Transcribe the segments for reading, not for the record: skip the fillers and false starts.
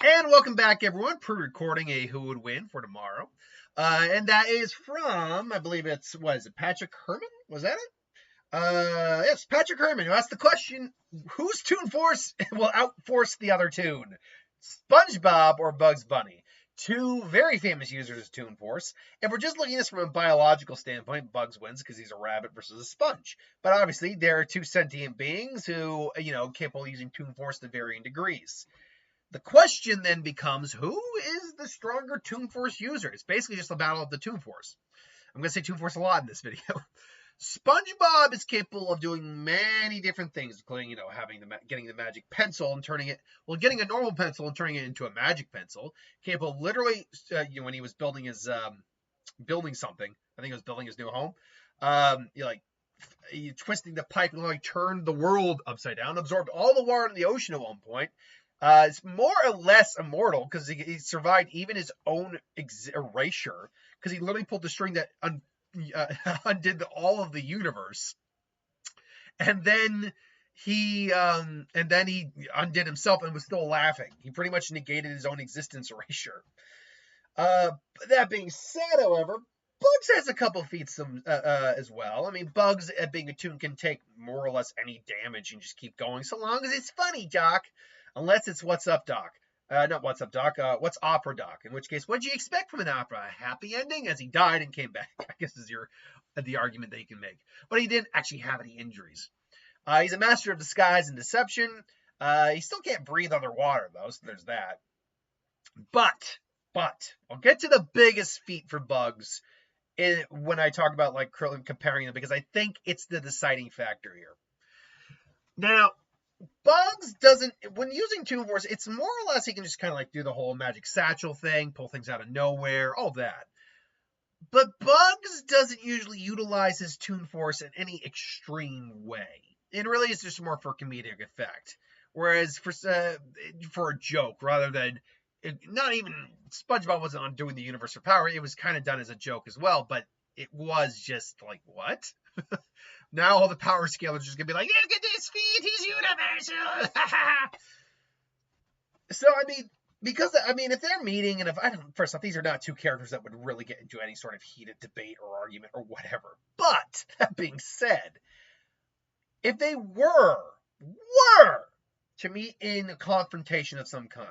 And welcome back, everyone. Pre-recording a Who Would Win for tomorrow. And that is from, I believe it's, what is it, Patrick Herman? Was that it? Yes, Patrick Herman, who asked the question, whose Toon Force will outforce the other Toon? SpongeBob or Bugs Bunny? Two very famous users of Toon Force. If we're just looking at this from a biological standpoint, Bugs wins because he's a rabbit versus a sponge. But obviously, there are two sentient beings who, capable of using Toon Force to varying degrees. The question then becomes, who is the stronger Toon Force user? It's basically just a battle of the Toon Force. I'm going to say Toon Force a lot in this video. SpongeBob is capable of doing many different things, including, getting the magic pencil and getting a normal pencil and turning it into a magic pencil. Capable of literally, when he was building his, building something, I think he was building his new home, twisting the pipe and turned the world upside down, absorbed all the water in the ocean at one point. It's more or less immortal because he survived even his own erasure because he literally pulled the string that undid all of the universe, and then he undid himself and was still laughing. He pretty much negated his own existence erasure. That being said, however, Bugs has a couple feats as well. I mean, Bugs, being a Toon, can take more or less any damage and just keep going so long as it's funny, Doc. Unless it's What's Up, Doc. Not What's Up, Doc. What's Opera, Doc? In which case, what'd you expect from an opera? A happy ending as he died and came back, I guess is the argument that you can make. But he didn't actually have any injuries. He's a master of disguise and deception. He still can't breathe underwater, though, so there's that. But, I'll get to the biggest feat for Bugs when I talk about comparing them, because I think it's the deciding factor here. Now, Bugs doesn't, when using Toon Force, it's more or less he can just kind of do the whole magic satchel thing, pull things out of nowhere, all that. But Bugs doesn't usually utilize his Toon Force in any extreme way. It really is just more for comedic effect. Whereas for a joke, rather than, not even, SpongeBob wasn't on doing the universe of power, it was kind of done as a joke as well, but it was just what? Now all the power scalers are just going to be like, look at this feat, he's universal. So, if they're meeting, and first off, these are not two characters that would really get into any sort of heated debate or argument or whatever. But, that being said, if they were to meet in a confrontation of some kind,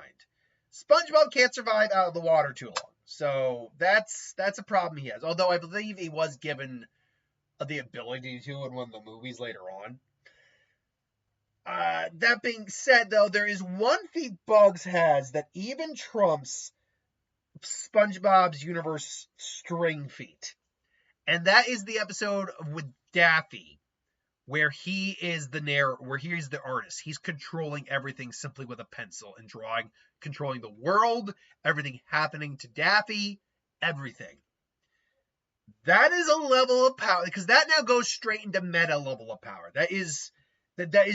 SpongeBob can't survive out of the water too long. So, that's a problem he has. Although I believe he was given the ability to in one of the movies later on. That being said, though, there is one feat Bugs has that even trumps SpongeBob's universe string feat. And that is the episode with Daffy, where he is the artist. He's controlling everything simply with a pencil and controlling the world, everything happening to Daffy, everything. That is a level of power, because that now goes straight into meta level of power. That is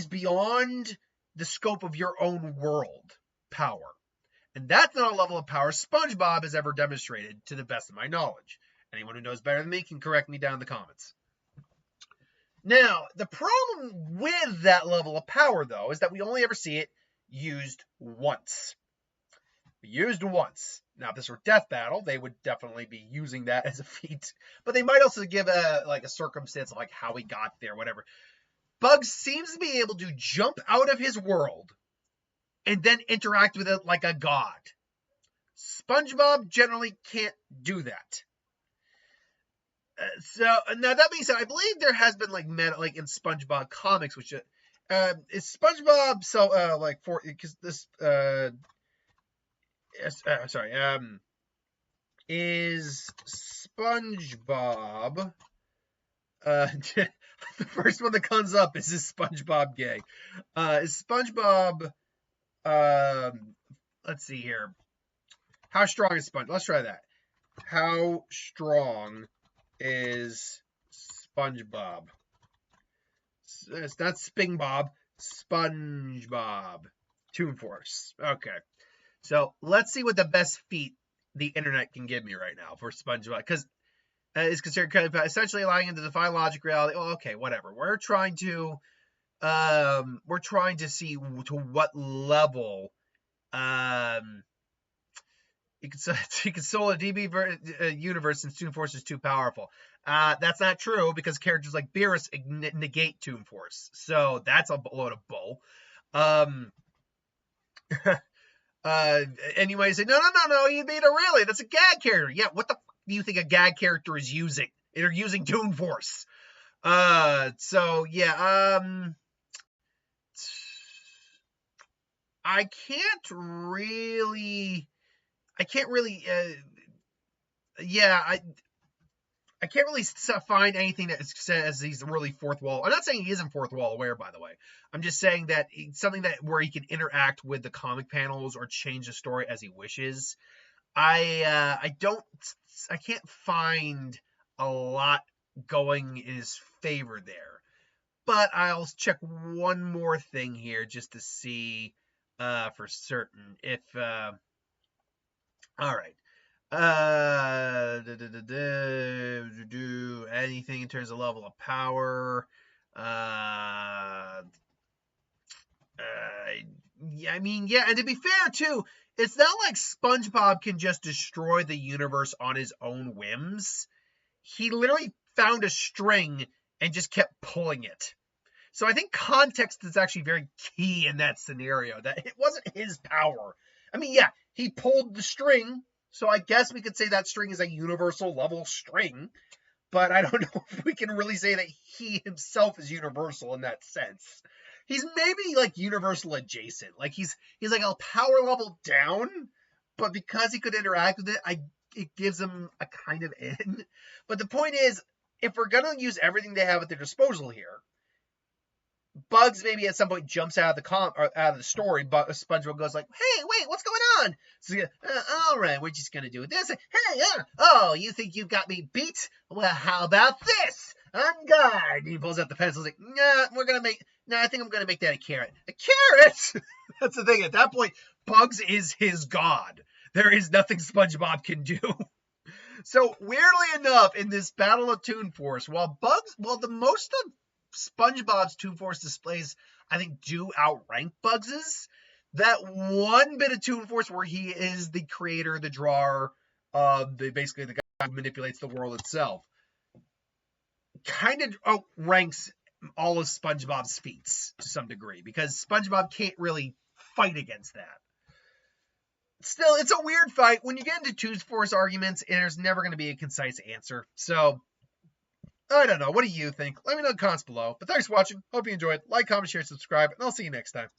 beyond the scope of your own world power. And that's not a level of power SpongeBob has ever demonstrated, to the best of my knowledge. Anyone who knows better than me can correct me down in the comments. Now, the problem with that level of power, though, is that we only ever see it used once. Now, if this were Death Battle, they would definitely be using that as a feat. But they might also give a circumstance of how he got there, whatever. Bugs seems to be able to jump out of his world and then interact with it like a god. SpongeBob generally can't do that. So, now that being said, I believe there has been meta, in SpongeBob comics, which is SpongeBob, because this, is SpongeBob, the first one that comes up is SpongeBob gay. Is SpongeBob, let's see here. How strong is SpongeBob? Let's try that. How strong is SpongeBob? It's not Spongebob, SpongeBob. Toon Force. Okay. So let's see what the best feat the internet can give me right now for SpongeBob, because is considered essentially allowing him to defy logic, reality. Well, okay, whatever. We're trying to see to what level He could solo a DB universe since Toon Force is too powerful. That's not true because characters like Beerus negate Toon Force. So that's a load of bull. And you might say, no, you made a really. That's a gag character. Yeah, what the fuck do you think a gag character is using? They're using Toon Force. So yeah, I can't really, yeah, I can't really find anything that says he's really fourth wall. I'm not saying he isn't fourth wall aware, by the way. I'm just saying that it's something that where he can interact with the comic panels or change the story as he wishes. I can't find a lot going in his favor there. But I'll check one more thing here just to see for certain if all right. Do anything in terms of level of power. Yeah, I mean, yeah, and to be fair too, it's not like SpongeBob can just destroy the universe on his own whims. He literally found a string and just kept pulling it. So I think context is actually very key in that scenario, that it wasn't his power. I mean, yeah, he pulled the string, so I guess we could say that string is a universal level string, but I don't know if we can really say that he himself is universal in that sense. He's maybe like universal adjacent. Like he's like a power level down, but because he could interact with it, it gives him a kind of in. But the point is, if we're gonna use everything they have at their disposal here, Bugs maybe at some point jumps out of the story, but SpongeBob goes like, "Hey, wait, what's going on?" So, all right, we're just gonna do this. Hey, oh, you think you got me beat? Well, how about this? On guard. And he pulls out the pencil. He's like, I think I'm gonna make that a carrot. A carrot? That's the thing. At that point, Bugs is his god. There is nothing SpongeBob can do. So weirdly enough, in this Battle of Toon Force, while the most of SpongeBob's Toon Force displays, I think, do outrank Bugs's, that one bit of Toon Force where he is the creator, the drawer, basically the guy who manipulates the world itself, kind of outranks all of SpongeBob's feats to some degree, because SpongeBob can't really fight against that. Still, it's a weird fight. When you get into Toon Force arguments, there's never going to be a concise answer. So, I don't know. What do you think? Let me know in the comments below. But thanks for watching. Hope you enjoyed. Like, comment, share, subscribe, and I'll see you next time.